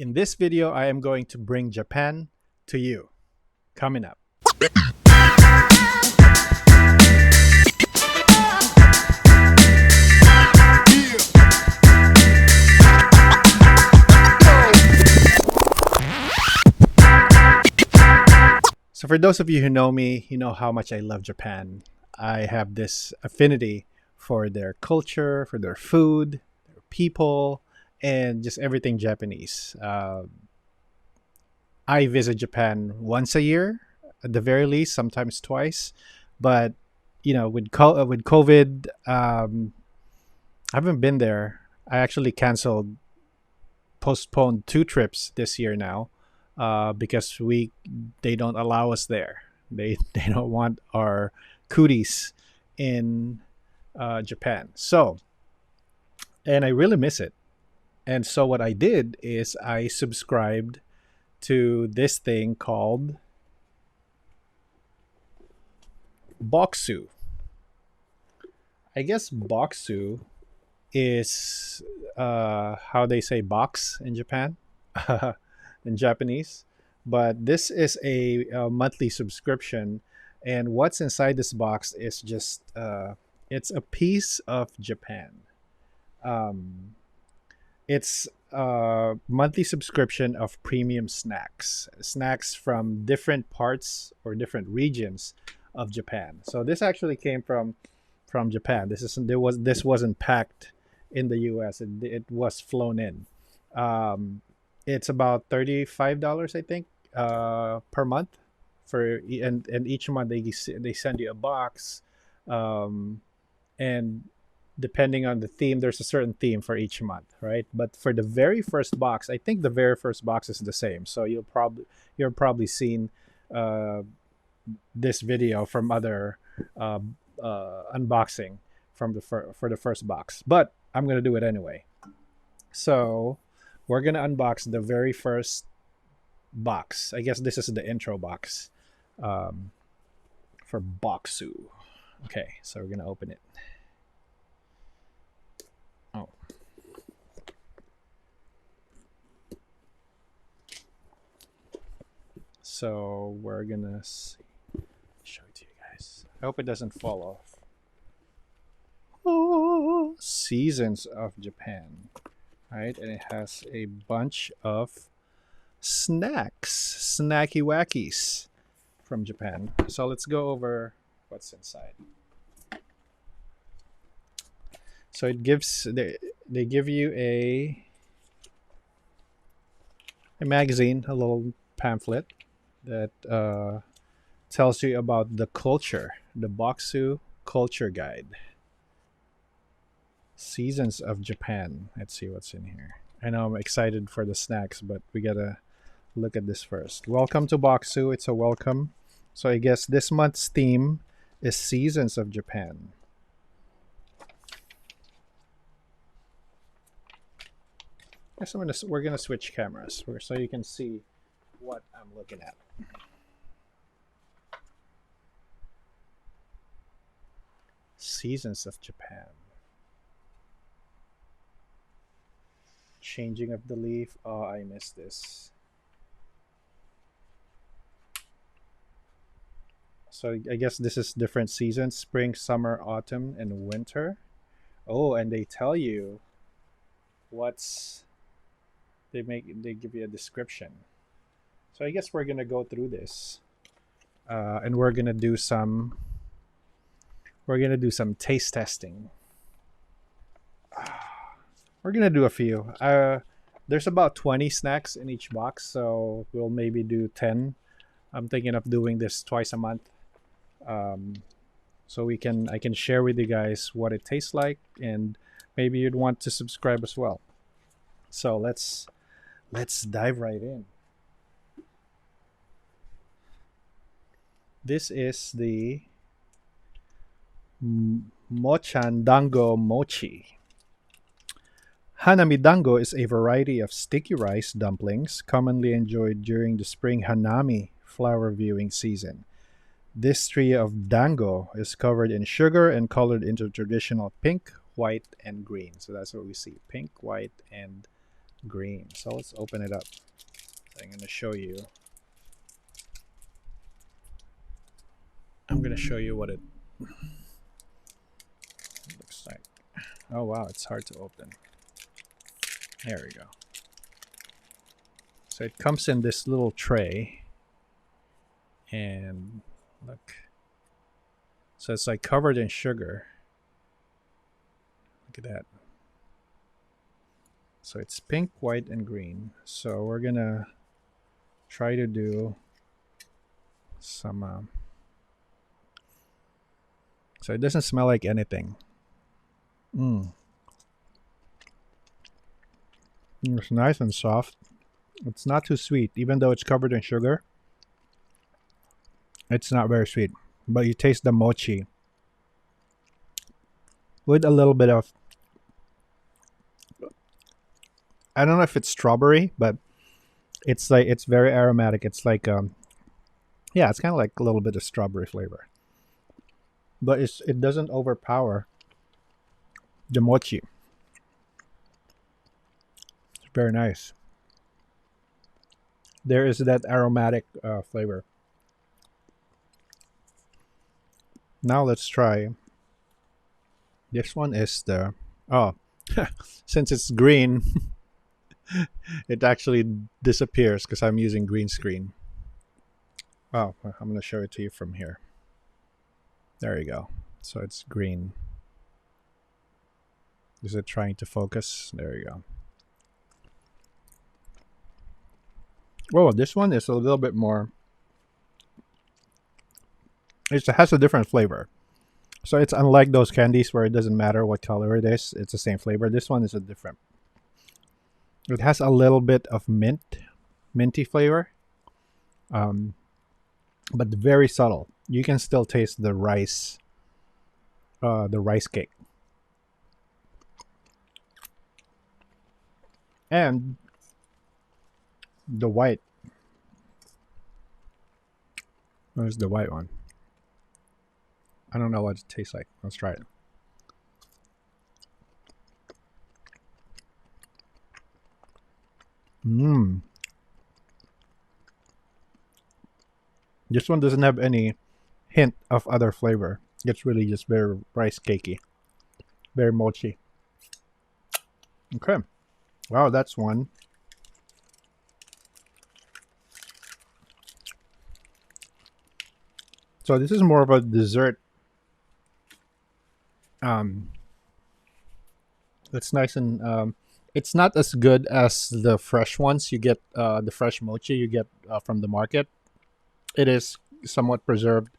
In this video, I am going to bring Japan to you. Coming up. So for those of you who know me, you know how much I love Japan. I have this affinity for their culture, for their food, their people, and just everything Japanese. I visit Japan once a year, at the very least, sometimes twice. But with COVID, I haven't been there. I actually postponed 2 trips this year now, because they don't allow us there. They don't want our cooties in Japan. So, and I really miss it. And so what I did is I subscribed to this thing called Boxu. I guess Boxu is how they say box in Japan, in Japanese. But this is a monthly subscription. And what's inside this box is just, it's a piece of Japan. It's a monthly subscription of premium snacks from different parts or different regions of Japan. So this actually came from Japan. This wasn't packed in the U.S. It was flown in. It's about $35, I think, per month. And each month they send you a box, and depending on the theme, there's a certain theme for each month, right? But for the very first box, I think the very first box is the same. So you're probably seen this video from other unboxing for the first box. But I'm gonna do it anyway. So we're gonna unbox the very first box. I guess this is the intro box for Boxu. Okay, so we're gonna open it. Oh. So we're gonna show it to you guys. I hope it doesn't fall off. Oh, Seasons of Japan. Right, and it has a bunch of snacky wackies from Japan. So let's go over what's inside. So they give you a magazine, a little pamphlet that tells you about the culture, the Boxu Culture Guide. Seasons of Japan. Let's see what's in here. I know I'm excited for the snacks, but we gotta look at this first. Welcome to Boxu. It's a welcome. So I guess this month's theme is Seasons of Japan. Guess we're gonna switch cameras so you can see what I'm looking at. Seasons of Japan. Changing of the leaf. Oh, I missed this. So I guess this is different seasons: spring, summer, autumn, and winter. Oh, and they tell you they give you a description. So I guess we're gonna go through this, and we're gonna do some taste testing. We're gonna do a few. There's about 20 snacks in each box, so we'll maybe do 10. I'm thinking of doing this twice a month, so I can share with you guys what it tastes like, and maybe you'd want to subscribe as well. So let's dive right in. This is the Mochandango Mochi. Hanami dango is a variety of sticky rice dumplings commonly enjoyed during the spring hanami flower viewing season. This trio of dango is covered in sugar and colored into traditional pink, white, and green. So that's what we see: pink, white, and green. So let's open it up. I'm going to show you. I'm going to show you what it looks like. Oh wow, it's hard to open. There we go. So it comes in this little tray. And look. So it's like covered in sugar. Look at that. So it's pink, white, and green. So we're gonna try to do some so it doesn't smell like anything. It's nice and soft. It's not too sweet, even though it's covered in sugar. It's not very sweet, but you taste the mochi with a little bit of, I don't know if it's strawberry, but it's like, it's very aromatic. It's like yeah, it's kind of like a little bit of strawberry flavor, but it doesn't overpower the mochi. It's very nice. There is that aromatic flavor. Now let's try. This one is the, oh, since it's green, it actually disappears because I'm using green screen. Oh, I'm going to show it to you from here. There you go. So it's green. Is it trying to focus? There you go. Oh, this one is a little bit more. It has a different flavor. So it's unlike those candies where it doesn't matter what color it is. It's the same flavor. This one is a different. It has a little bit of minty flavor. But very subtle. You can still taste the rice cake. And the white. Where's the white one? I don't know what it tastes like. Let's try it. This one doesn't have any hint of other flavor. It's really just very rice cakey. Very mochi. Okay. Wow, that's one. So this is more of a dessert. It's nice and it's not as good as the fresh ones you get. The fresh mochi you get from the market. It is somewhat preserved.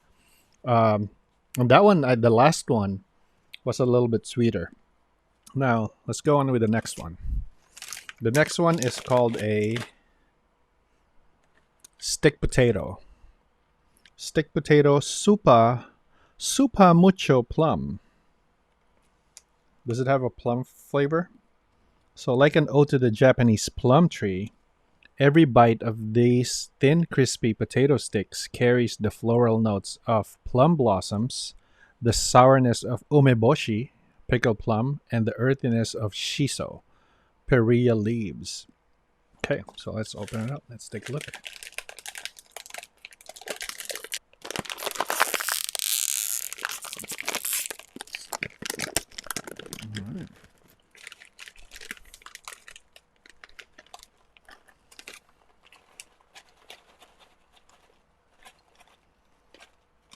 And that one, the last one, was a little bit sweeter. Now let's go on with the next one. The next one is called a stick potato. Stick potato super mucho plum. Does it have a plum flavor? So like an ode to the Japanese plum tree, every bite of these thin crispy potato sticks carries the floral notes of plum blossoms, the sourness of umeboshi, pickled plum, and the earthiness of shiso, perilla leaves. Okay, so let's open it up. Let's take a look at it.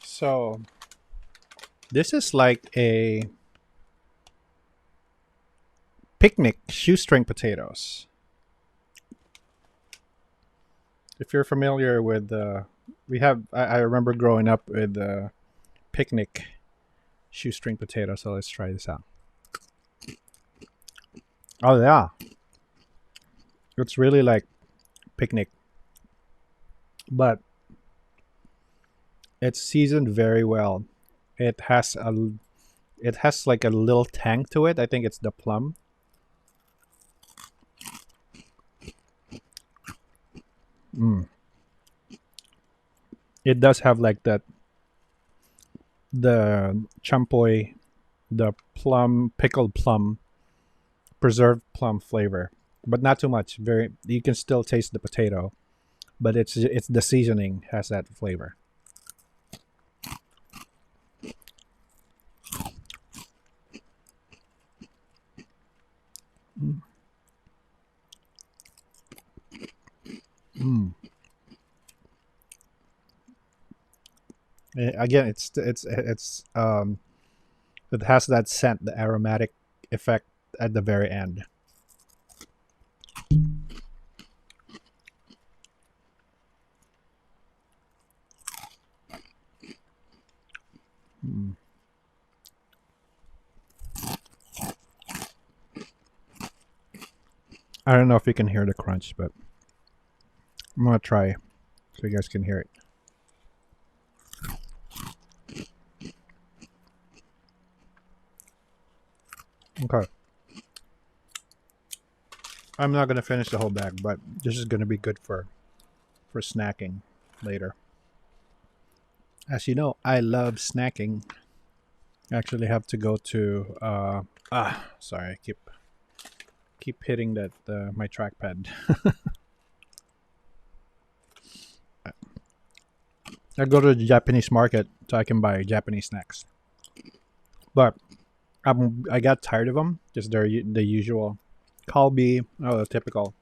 So this is like a picnic shoestring potatoes. If you're familiar with I remember growing up with picnic shoestring potatoes. So let's try this out. Oh yeah, it's really like picnic, but it's seasoned very well. It has like a little tang to it. I think it's the plum. It does have like that, the champoy, the plum, pickled plum, preserved plum flavor. but not too much. Very, you can still taste the potato, but it's the seasoning has that flavor. Mm. Mm. Again, it has that scent, the aromatic effect at the very end. Mm. I don't know if you can hear the crunch, but I'm gonna try so you guys can hear it. Okay. I'm not gonna finish the whole bag, but this is gonna be good for snacking later. As you know, I love snacking. I actually have to go to sorry, I keep hitting that my trackpad. I go to the Japanese market so I can buy Japanese snacks. But I got tired of them. Just the usual kalbi, oh, the typical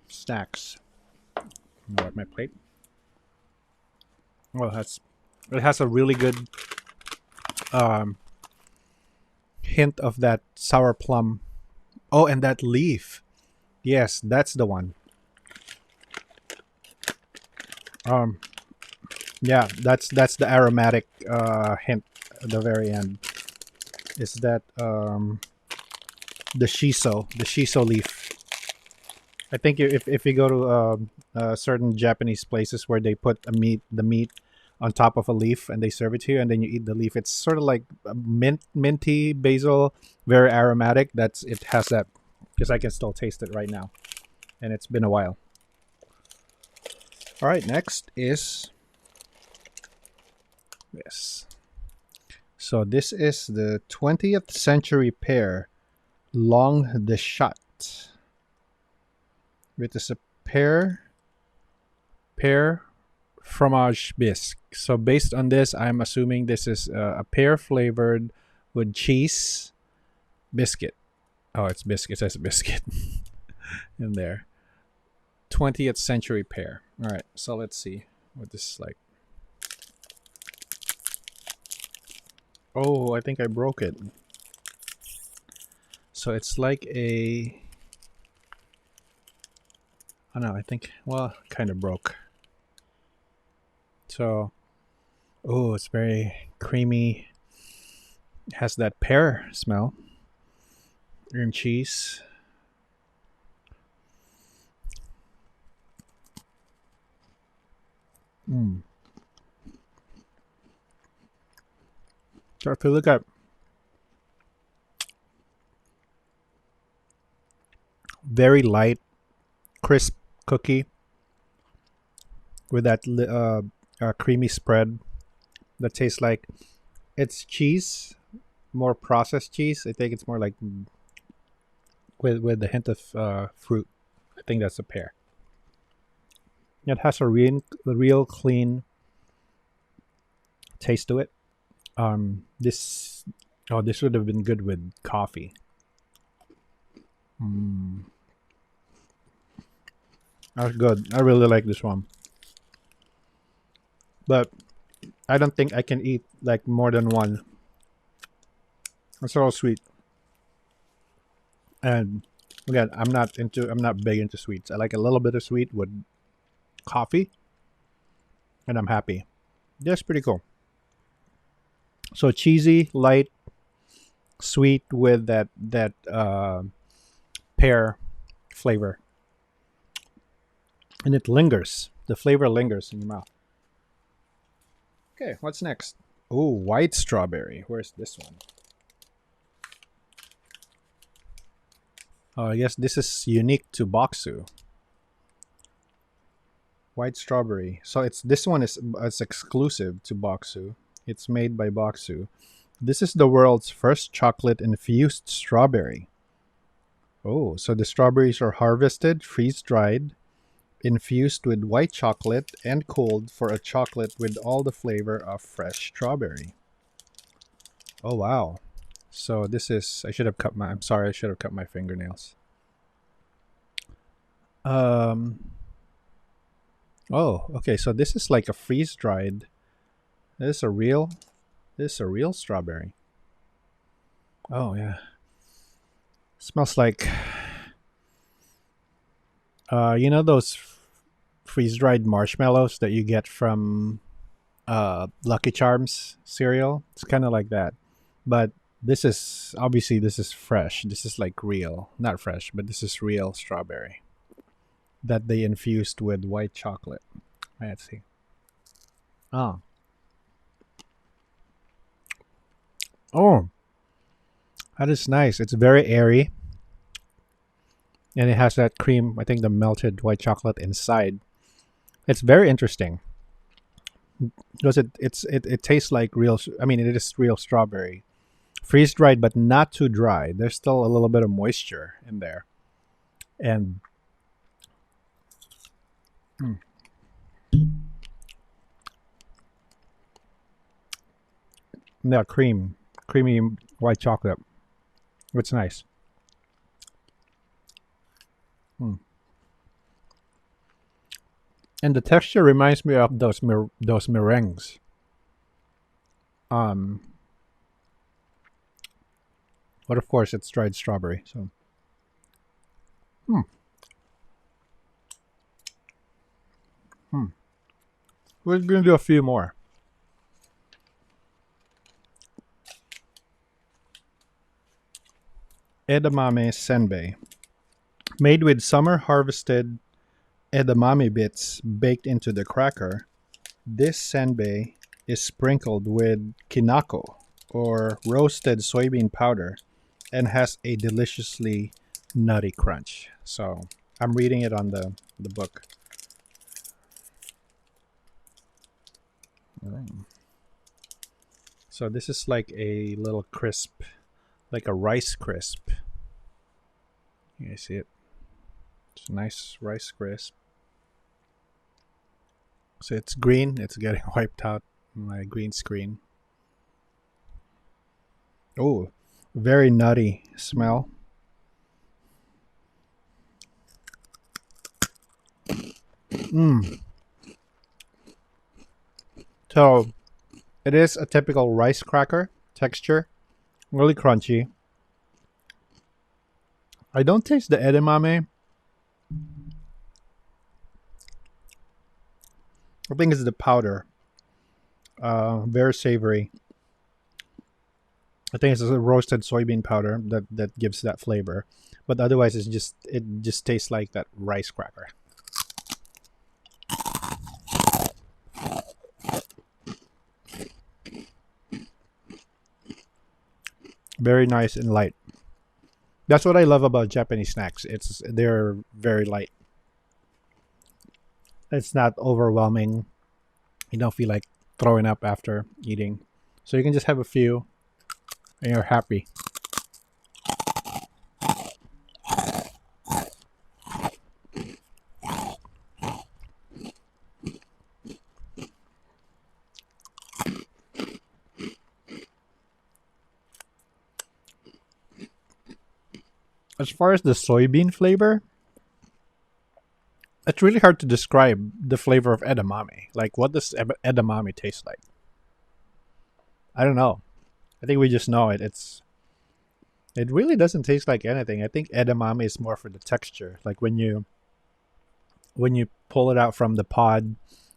snacks. At my plate. Well, it has a really good hint of that sour plum. Oh, and that leaf. Yes, that's the one. Yeah, that's the aromatic hint at the very end. Is that the shiso leaf? I think if you go to certain Japanese places where they put the meat on top of a leaf and they serve it to you, and then you eat the leaf, it's sort of like minty basil, very aromatic. It has that, because I can still taste it right now, and it's been a while. All right, next is this. So this is the 20th century pear, long de chat. It is a pear fromage bisque. So based on this, I'm assuming this is a pear flavored with cheese biscuit. Oh, it's biscuit. It says biscuit in there. 20th century pear. All right, so let's see what this is like. Oh, I think I broke it. So it's like a... I don't know, I think, well, kind of broke. So, oh, it's very creamy. It has that pear smell. And cheese. Mm. So if you look at very light, crisp cookie with that creamy spread that tastes like it's cheese, more processed cheese. I think it's more like with the hint of fruit. I think that's a pear. It has a real clean taste to it. This would have been good with coffee. That's good. I really like this one. But I don't think I can eat like more than one. It's all sweet. And again, I'm not big into sweets. I like a little bit of sweet with coffee, and I'm happy. That's pretty cool. So cheesy, light, sweet with that pear flavor, and it lingers. The flavor lingers in your mouth. Okay, what's next? Oh, white strawberry. Where's this one? Oh, I guess this is unique to Boxu. White strawberry. So this one is exclusive to Boxu. It's made by Boxu. This is the world's first chocolate infused strawberry. Oh, so the strawberries are harvested, freeze-dried, infused with white chocolate, and cooled for a chocolate with all the flavor of fresh strawberry. Oh, wow. So this is, I should have cut my, I'm sorry, I should have cut my fingernails. Oh, okay, so this is like a freeze-dried, this is a real, this is a real strawberry. Oh, yeah. Smells like, you know those freeze-dried marshmallows that you get from Lucky Charms cereal? It's kind of like that. But this is, obviously, this is fresh. This is like real. Not fresh, but this is real strawberry that they infused with white chocolate. Let's see. Oh. Oh. That is nice. It's very airy. And it has that cream, I think the melted white chocolate inside. It's very interesting. Because it tastes like real, I mean, it is real strawberry. Freeze dried, but not too dry. There's still a little bit of moisture in there. And yeah, creamy white chocolate. It's nice. And the texture reminds me of those meringues. Um, but of course it's dried strawberry. So, we're gonna do a few more. Edamame Senbei, made with summer harvested edamame bits baked into the cracker. This senbei is sprinkled with kinako, or roasted soybean powder, and has a deliciously nutty crunch. So I'm reading it on the book. So this is like a little crisp, like a rice crisp. You guys see it? It's a nice rice crisp. So it's green. It's getting wiped out on my green screen. Oh, very nutty smell. So it is a typical rice cracker texture. Really crunchy. I don't taste the edamame. I think it's the powder. Very savory. I think it's a roasted soybean powder that gives that flavor. But otherwise it just tastes like that rice cracker. Very nice and light. That's what I love about Japanese snacks. They're very light. It's not overwhelming. You don't feel like throwing up after eating. So you can just have a few and you're happy. As far as the soybean flavor, it's really hard to describe the flavor of edamame. Like, what does edamame taste like? I don't know. I think we just know it. It really doesn't taste like anything. I think edamame is more for the texture. Like when you pull it out from the pod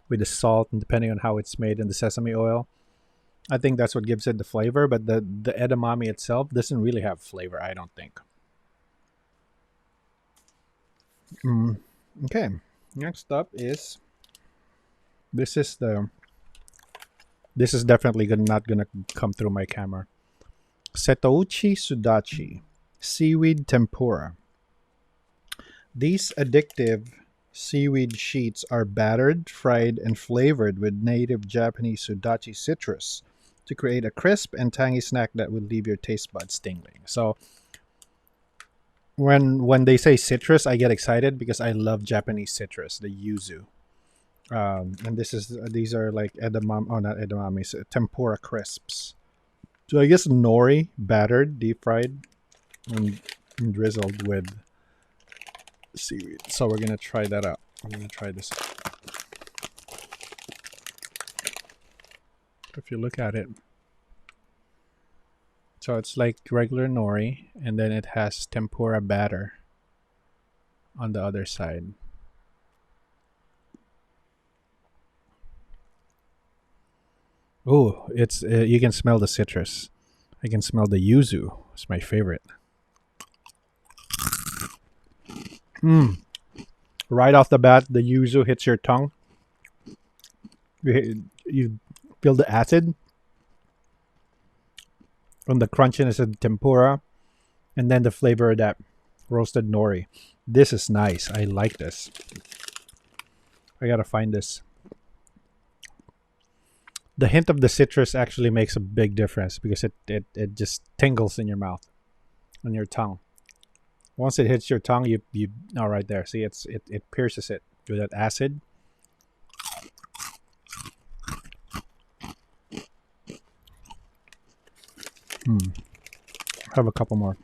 with the salt and depending on how it's made and the sesame oil, I think that's what gives it the flavor. But the edamame itself doesn't really have flavor, I don't think. Okay, next up is this is definitely not gonna come through my camera. Satochi Sudachi, seaweed tempura. These addictive seaweed sheets are battered, fried, and flavored with native Japanese Sudachi citrus to create a crisp and tangy snack that would leave your taste buds tingling. So when they say citrus, I get excited because I love Japanese citrus, the yuzu. And these are like edamame, oh not edamame, tempura crisps. So I guess nori battered, deep fried, and drizzled with seaweed. So we're gonna try that out. I'm gonna try this. If you look at it, so it's like regular nori, and then it has tempura batter on the other side. Oh, it's you can smell the citrus. I can smell the yuzu. It's my favorite. Right off the bat, the yuzu hits your tongue. You feel the acid from the crunchiness of the tempura, and then the flavor of that roasted nori. This is nice. I like this. I gotta find this. The hint of the citrus actually makes a big difference because it just tingles in your mouth, on your tongue. Once it hits your tongue, you oh, right there. See, it pierces it with that acid. Have a couple more.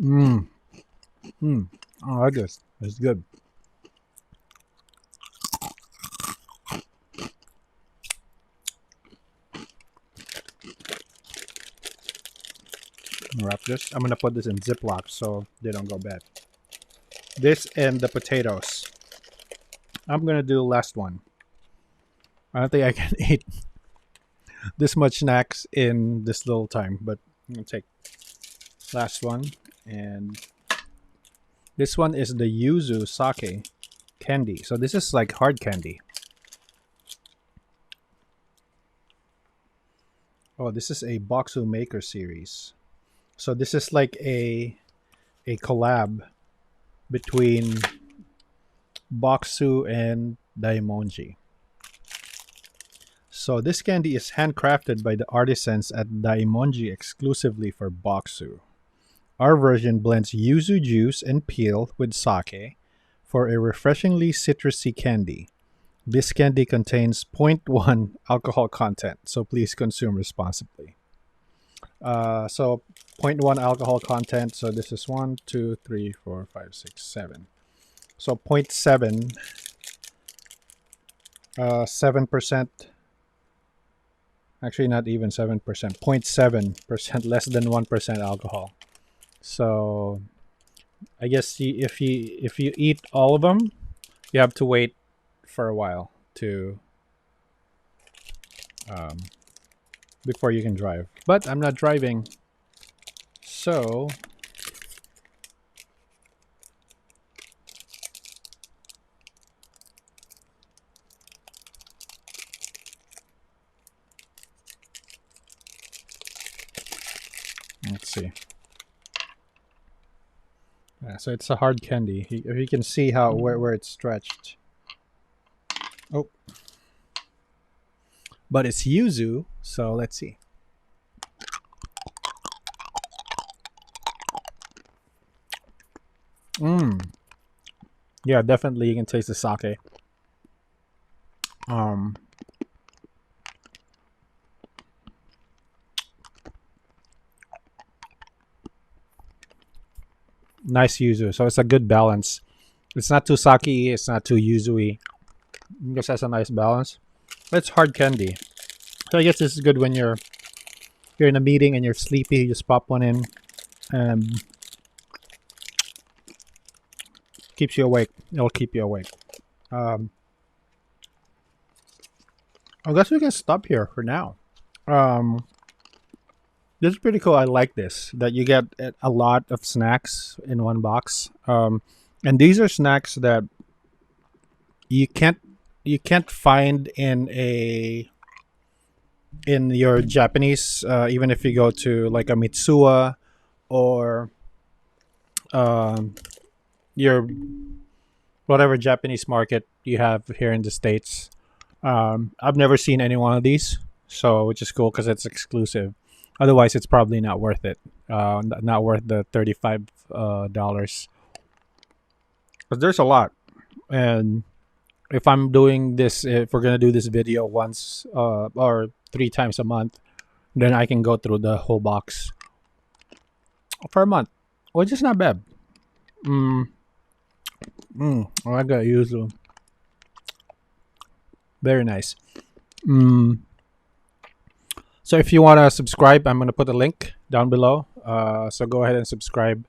Oh, I like this. It's good. Wrap this. I'm gonna put this in Ziploc so they don't go bad. This and the potatoes. I'm gonna do the last one. I don't think I can eat this much snacks in this little time, but I'm gonna take last one. And this one is the yuzu sake candy. So this is like hard candy. Oh, this is a Boxu Maker series. So this is like a collab between Boxu and Daimonji. So this candy is handcrafted by the artisans at Daimonji exclusively for Boxu. Our version blends yuzu juice and peel with sake for a refreshingly citrusy candy. This candy contains 0.1 alcohol content, so please consume responsibly. So 0.1 alcohol content. So this is 1, 2, 3, 4, 5, 6, 7. So 0.7, 7%. Actually, not even 7%. 0.7%, less than 1% alcohol. So I guess if you eat all of them, you have to wait for a while to before you can drive. But I'm not driving, so let's see. Yeah, so it's a hard candy. You can see how where it's stretched. Oh, but it's yuzu, so let's see. Yeah, definitely you can taste the sake. Nice yuzu, so it's a good balance. It's not too sake-y, it's not too yuzu-y. It just has a nice balance. It's hard candy. So I guess this is good when you're in a meeting and you're sleepy, you just pop one in and keeps you awake. It'll keep you awake. I guess we can stop here for now. This is pretty cool. I like this, that you get a lot of snacks in one box. And these are snacks that you can't find in your Japanese, even if you go to like a Mitsuwa or your whatever Japanese market you have here in the States. I've never seen any one of these, so which is cool because it's exclusive. Otherwise, it's probably not worth it. Not worth the $35. But there's a lot, and if we're gonna do this video once or 3 times a month, then I can go through the whole box for a month, which is not bad. I got Yuzu. Very nice. So if you want to subscribe, I'm going to put a link down below. So go ahead and subscribe.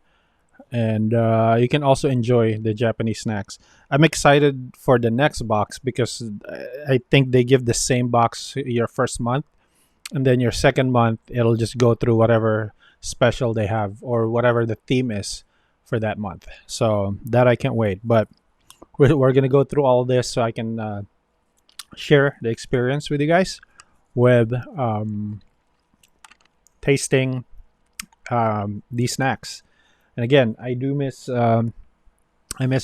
And you can also enjoy the Japanese snacks. I'm excited for the next box because I think they give the same box your first month. And then your second month, it'll just go through whatever special they have or whatever the theme is for that month. So that I can't wait. But we're going to go through all this so I can share the experience with you guys with tasting these snacks. And again, I miss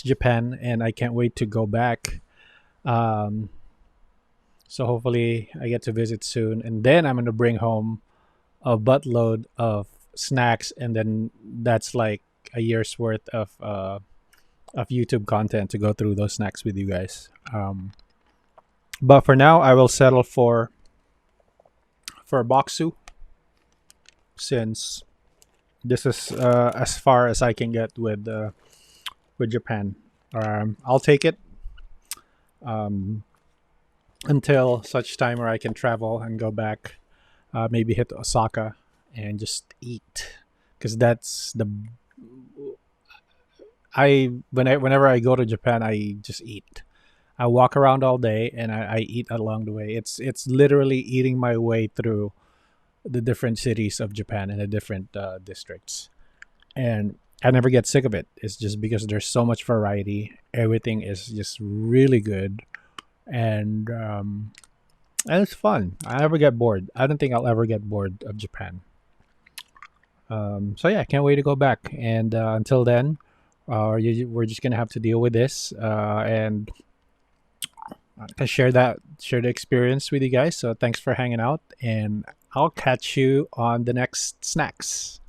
Japan, and I can't wait to go back. So hopefully I get to visit soon, and then I'm gonna bring home a buttload of snacks, and then that's like a year's worth of YouTube content to go through those snacks with you guys. But for now, I will settle for Boxu, since this is as far as I can get with Japan. I'll take it until such time where I can travel and go back, maybe hit Osaka and just eat, because that's whenever I go to Japan, I just eat. I walk around all day and I eat along the way. It's literally eating my way through the different cities of Japan and the different districts, and I never get sick of it. It's just because there's so much variety. Everything is just really good, and it's fun. I never get bored. I don't think I'll ever get bored of Japan. So yeah, I can't wait to go back. And until then, we're just gonna have to deal with this and share the experience with you guys. So thanks for hanging out, and I'll catch you on the next snacks.